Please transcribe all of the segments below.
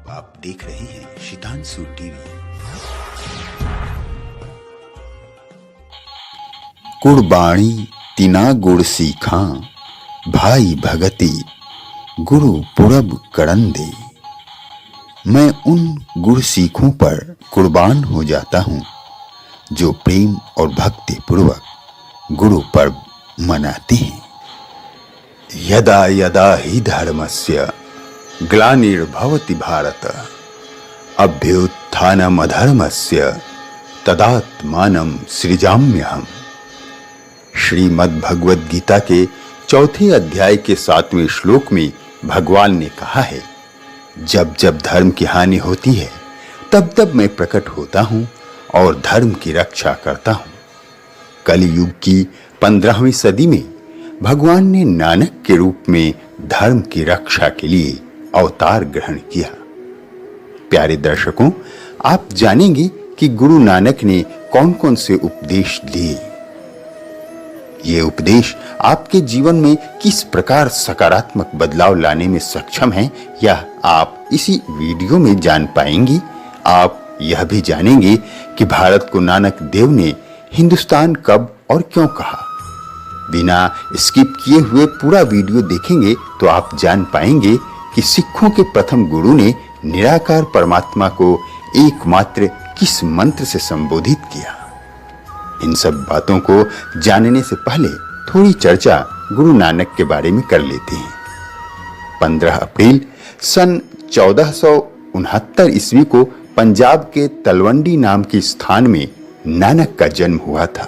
आप देख रहे हैं शितांशु टीवी। कुड़बाणी तिना गुड़ सीखा, भाई भगति गुरु पुरब करन दे। मैं उन गुड़ सीखों पर कुर्बान हो जाता हूँ जो प्रेम और भक्ति पूर्वक गुरु पर्व मनाते हैं। यदा यदा हि धर्मस्य ग्लानिर्भवति भारत, अभ्युत्थानमधर्मस्य तदात्मानं सृजाम्यहम्। श्रीमद् भगवद गीता के चौथे अध्याय के 7वें श्लोक में भगवान ने कहा है, जब जब धर्म की हानि होती है तब तब मैं प्रकट होता हूं और धर्म की रक्षा करता हूं। कलयुग की 15वीं सदी में भगवान ने नानक के रूप में धर्म की रक्षा के लिए अवतार ग्रहण किया। प्यारे दर्शकों, आप जानेंगे कि गुरु नानक ने कौन कौन से उपदेश दिए। ये उपदेश आपके जीवन में किस प्रकार सकारात्मक बदलाव लाने में सक्षम हैं, यह आप इसी वीडियो में जान पाएंगे। आप यह भी जानेंगे कि भारत को नानक देव ने हिंदुस्तान कब और क्यों कहा। बिना स्किप किए हुए पूरा वीडियो देखेंगे तो आप जान पाएंगे कि सिखों के प्रथम गुरु ने निराकार परमात्मा को एकमात्र किस मंत्र से संबोधित किया। इन सब बातों को जानने से पहले थोड़ी चर्चा गुरु नानक के बारे में कर लेते हैं। 15 अप्रैल सन 1469 ईस्वी को पंजाब के तलवंडी नाम के स्थान में नानक का जन्म हुआ था।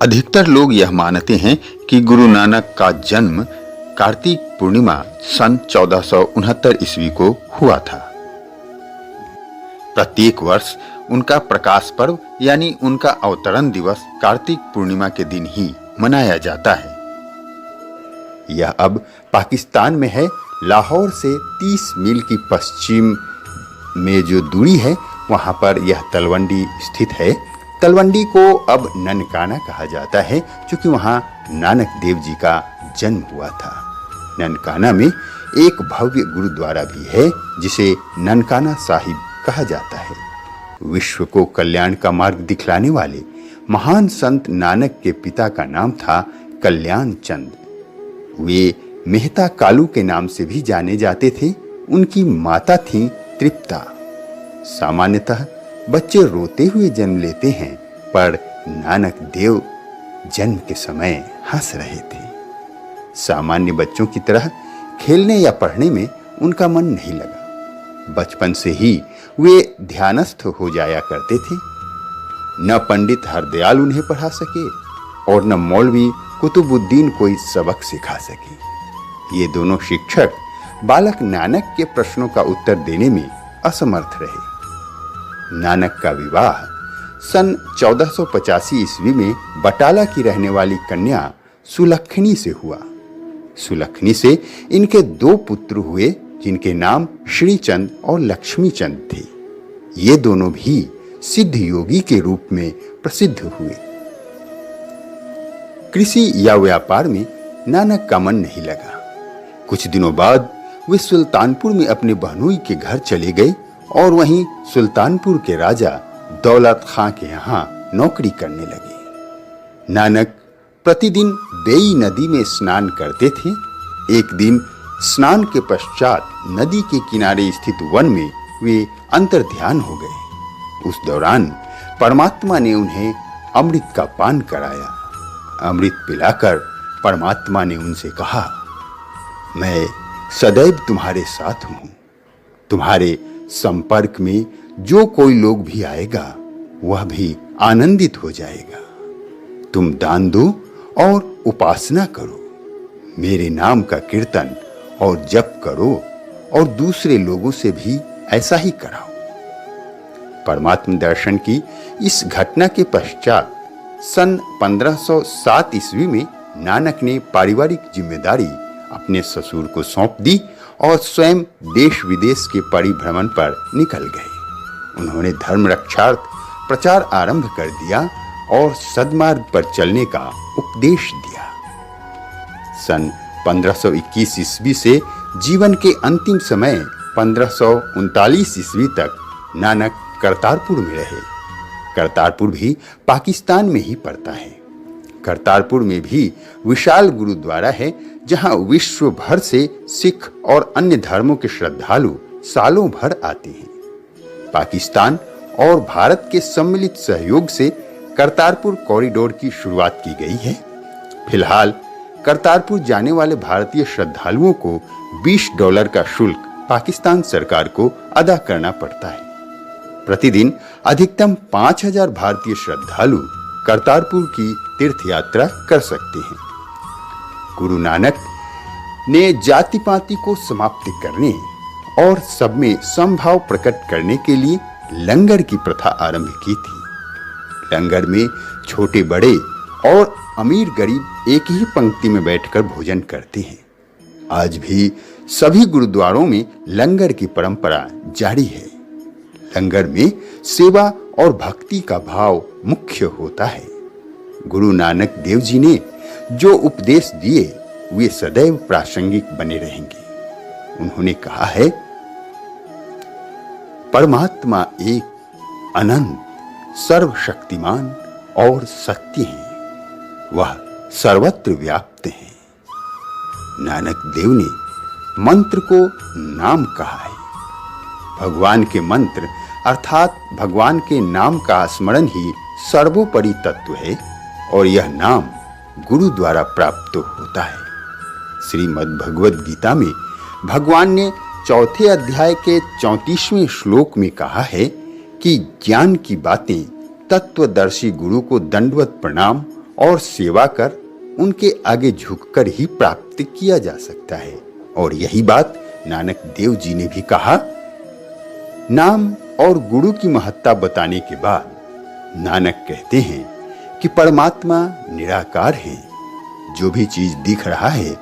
अधिकतर लोग यह मानते हैं कि गुरु नानक का जन्म कार्तिक पूर्णिमा सन 1469 ईस्वी को हुआ था। प्रत्येक वर्ष उनका प्रकाश पर्व यानी उनका अवतरण दिवस कार्तिक पूर्णिमा के दिन ही मनाया जाता है। यह अब पाकिस्तान में है। लाहौर से 30 मील की पश्चिम में जो दूरी है वहां पर यह तलवंडी स्थित है। तलवंडी को अब ननकाना कहा जाता है क्योंकि वहां नानक देव जी का जन्म हुआ था। ननकाना में एक भव्य गुरुद्वारा भी है जिसे ननकाना साहिब कहा जाता है। विश्व को कल्याण का मार्ग दिखलाने वाले महान संत नानक के पिता का नाम था कल्याण चंद। वे मेहता कालू के नाम से भी जाने जाते थे। उनकी माता थी तृप्ता। सामान्यतः बच्चे रोते हुए जन्म लेते हैं, पर नानक देव जन्म के समय हंस रहे थे। सामान्य बच्चों की तरह खेलने या पढ़ने में उनका मन नहीं लगा। बचपन से ही वे ध्यानस्थ हो जाया करते थे। न पंडित हरदयाल उन्हें पढ़ा सके और न मौलवी कुतुबुद्दीन कोई सबक सिखा सके। ये दोनों शिक्षक बालक नानक के प्रश्नों का उत्तर देने में असमर्थ रहे। नानक का विवाह सन 1485 ईस्वी में बटाला की रहने वाली कन्या सुलक्षणी से हुआ। सुलक्षणी से इनके 2 पुत्र हुए जिनके नाम श्रीचंद और लक्ष्मी चंद थे। ये दोनों भी सिद्ध योगी के रूप में प्रसिद्ध हुए। कृषि या व्यापार में नानक का मन नहीं लगा। कुछ दिनों बाद वे सुल्तानपुर में अपने बहनोई के घर चले गए और वहीं सुल्तानपुर के राजा दौलत खां के यहाँ नौकरी करने लगे। नानक प्रतिदिन बेई नदी में स्नान करते थे। एक दिन स्नान के पश्चात नदी के किनारे स्थित वन में वे अंतर्ध्यान हो गए। उस दौरान परमात्मा ने उन्हें अमृत का पान कराया। अमृत पिलाकर परमात्मा ने उनसे कहा, मैं सदैव तुम्हारे साथ हूं। तुम्हारे संपर्क में जो कोई लोग भी आएगा वह भी आनंदित हो जाएगा। तुम दान दो और उपासना करो। मेरे नाम का कीर्तन और जप करो और दूसरे लोगों से भी ऐसा ही कराओ। परमात्म दर्शन की इस घटना के पश्चात सन 1507 ईस्वी में नानक ने पारिवारिक जिम्मेदारी अपने ससुर को सौंप दी और स्वयं देश विदेश के परिभ्रमण पर निकल गए। उन्होंने धर्म रक्षार्थ प्रचार आरंभ कर दिया और सद्मार्ग पर चलने का उपदेश दिया। सन 1521 ईस्वी से जीवन के अंतिम समय 1539 ईस्वी तक नानक करतारपुर में रहे। करतारपुर भी पाकिस्तान में ही पड़ता है। करतारपुर में भी विशाल गुरुद्वारा है, जहां विश्व भर से सिख और अन्य धर्मों के श्रद्धालु सालों भर आते हैं। पाकिस्तान और भारत के सम्मिलित सहयोग से करतारपुर कॉरिडोर की शुरुआत की गई है। फिलहाल करतारपुर जाने वाले भारतीय श्रद्धालुओं को $20 का शुल्क पाकिस्तान सरकार को अदा करना पड़ता है। प्रतिदिन अधिकतम 5000 भारतीय श्रद्धालु करतारपुर की तीर्थ यात्रा कर सकते हैं। गुरु नानक ने जाति पाति को समाप्त करने और सब में समभाव प्रकट करने के लिए लंगर की प्रथा आरंभ की थी। लंगर में छोटे बड़े और अमीर गरीब एक ही पंक्ति में बैठकर भोजन करते हैं। आज भी सभी गुरुद्वारों में लंगर की परंपरा जारी है। लंगर में सेवा और भक्ति का भाव मुख्य होता है। गुरु नानक देव जी ने जो उपदेश दिए वे सदैव प्रासंगिक बने रहेंगे। उन्होंने कहा है, परमात्मा एक अनंत, सर्वशक्तिमान और सत्य है, वह सर्वत्र व्याप्त है। नानक देव ने मंत्र को नाम कहा है। भगवान के मंत्र अर्थात भगवान के नाम का स्मरण ही सर्वोपरि तत्व है और यह नाम गुरु द्वारा प्राप्त होता है। श्रीमद् भगवद गीता में भगवान ने 4 अध्याय के 34वें श्लोक में कहा है कि ज्ञान की बातें तत्वदर्शी गुरु को दंडवत प्रणाम और सेवा कर उनके आगे झुककर ही प्राप्त किया जा सकता है। और यही बात नानक देव जी ने भी कहा। नाम और गुरु की महत्ता बताने के बाद नानक कहते हैं कि परमात्मा निराकार है। जो भी चीज दिख रहा है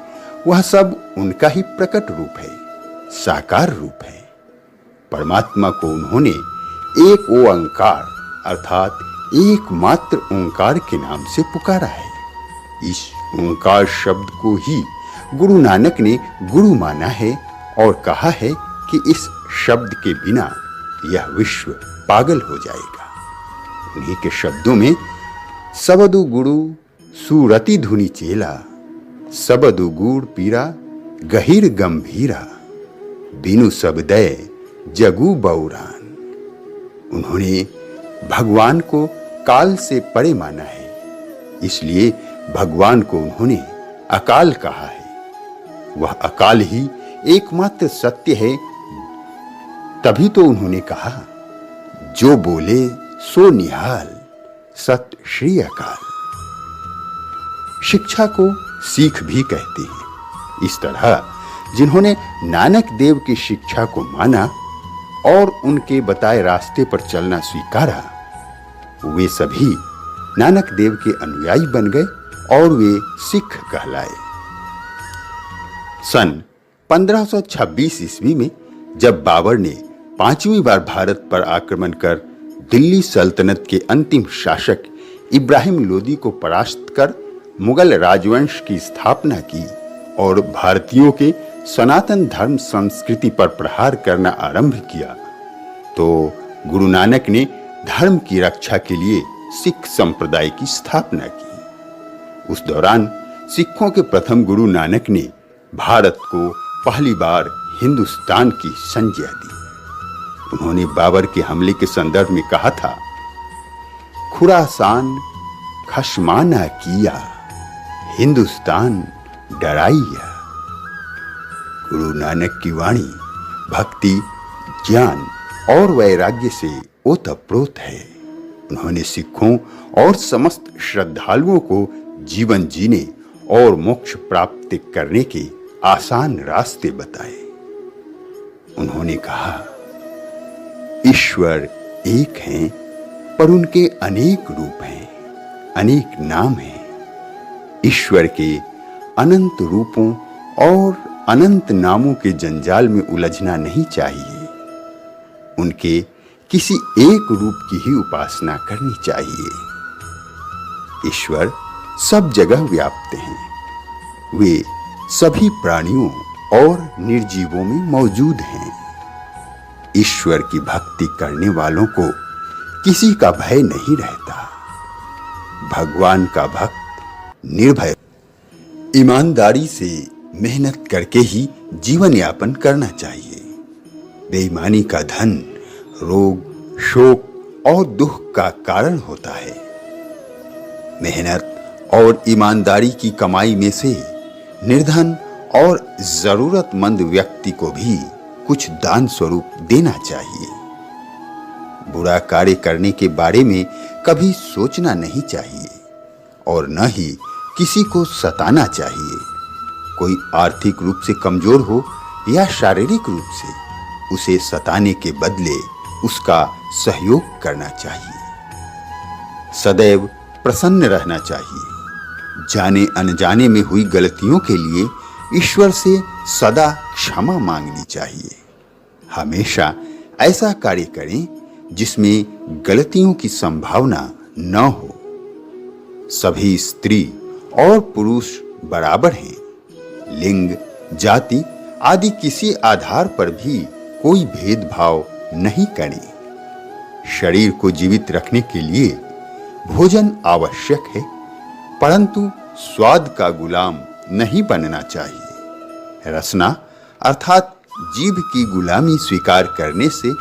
वह सब उनका ही प्रकट रूप है, साकार रूप है। परमात्मा को उन्होंने एक ओंकार अर्थात एकमात्र ओंकार के नाम से पुकारा है। इस ओंकार शब्द को ही गुरु नानक ने गुरु माना है और कहा है कि इस शब्द के बिना यह विश्व पागल हो जाएगा। उन्हीं के शब्दों में सबदु गुरु सुरति धुनि चेला, सबदु गुड़ पीरा गहिर गंभीरा, बिनु सबदय जगु बौरान। उन्होंने भगवान को काल से परे माना है, इसलिए भगवान को उन्होंने अकाल कहा है। वह अकाल ही एकमात्र सत्य है। तभी तो उन्होंने कहा, जो बोले सो निहाल, सत श्री अकाल। शिक्षा को सीख भी कहते हैं। इस तरह जिन्होंने नानक देव की शिक्षा को माना और उनके बताए रास्ते पर चलना स्वीकारा, वे सभी नानक देव के अनुयायी बन गए और वे सिख कहलाए। सन 1526 ईस्वी में जब बाबर ने 5वीं बार भारत पर आक्रमण कर दिल्ली सल्तनत के अंतिम शासक इब्राहिम लोदी को परास्त कर मुगल राजवंश की स्थापना की और भारतीयों के सनातन धर्म संस्कृति पर प्रहार करना आरंभ किया, तो गुरु नानक ने धर्म की रक्षा के लिए सिख संप्रदाय की स्थापना की। उस दौरान सिखों के प्रथम गुरु नानक ने भारत को पहली बार हिंदुस्तान की संज्ञा दी। उन्होंने बाबर के हमले के संदर्भ में कहा था, खुरासान खशमाना किया, हिंदुस्तान डराइया। गुरु नानक की वाणी भक्ति, ज्ञान और वैराग्य से ओतप्रोत है। उन्होंने सिखों और समस्त श्रद्धालुओं को जीवन जीने और मोक्ष प्राप्त करने के आसान रास्ते बताए। उन्होंने कहा, ईश्वर एक हैं, पर उनके अनेक रूप हैं, अनेक नाम हैं। ईश्वर के अनंत रूपों और अनंत नामों के जंजाल में उलझना नहीं चाहिए। उनके किसी एक रूप की ही उपासना करनी चाहिए। ईश्वर सब जगह व्याप्त हैं। वे सभी प्राणियों और निर्जीवों में मौजूद हैं। ईश्वर की भक्ति करने वालों को किसी का भय नहीं रहता। भगवान का भक्त निर्भय ईमानदारी से मेहनत करके ही जीवन यापन करना चाहिए। बेईमानी का धन रोग, शोक और दुख का कारण होता है। मेहनत और ईमानदारी की कमाई में से निर्धन और जरूरतमंद व्यक्ति को भी कुछ दान स्वरूप देना चाहिए। बुरा कार्य करने के बारे में कभी सोचना नहीं चाहिए और न ही किसी को सताना चाहिए। कोई आर्थिक रूप से कमजोर हो या शारीरिक रूप से, उसे सताने के बदले उसका सहयोग करना चाहिए। सदैव प्रसन्न रहना चाहिए। जाने अनजाने में हुई गलतियों के लिए ईश्वर से सदा क्षमा मांगनी चाहिए। हमेशा ऐसा कार्य करें जिसमें गलतियों की संभावना न हो। सभी स्त्री और पुरुष बराबर हैं। लिंग, जाति आदि किसी आधार पर भी कोई भेदभाव नहीं करें। शरीर को जीवित रखने के लिए भोजन आवश्यक है, परंतु स्वाद का गुलाम नहीं बनना चाहिए। रसना अर्थात जीभ की गुलामी स्वीकार करने से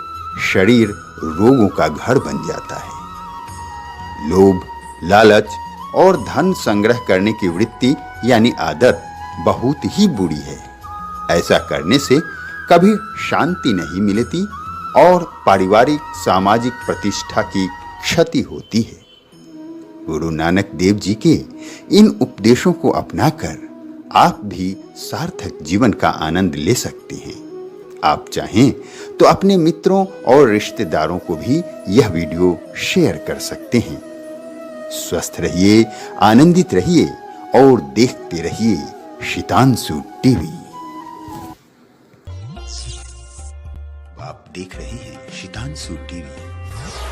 शरीर रोगों का घर बन जाता है। लोभ, लालच और धन संग्रह करने की वृत्ति यानी आदत बहुत ही बुरी है। ऐसा करने से कभी शांति नहीं मिलती और पारिवारिक सामाजिक प्रतिष्ठा की क्षति होती है। गुरु नानक देव जी के इन उपदेशों को अपनाकर आप भी सार्थक जीवन का आनंद ले सकते हैं। आप चाहें तो अपने मित्रों और रिश्तेदारों को भी यह वीडियो शेयर कर सकते हैं। स्वस्थ रहिए, आनंदित रहिए और देखते रहिए शितांशु टीवी। आप देख रहे हैं शितांशु टीवी।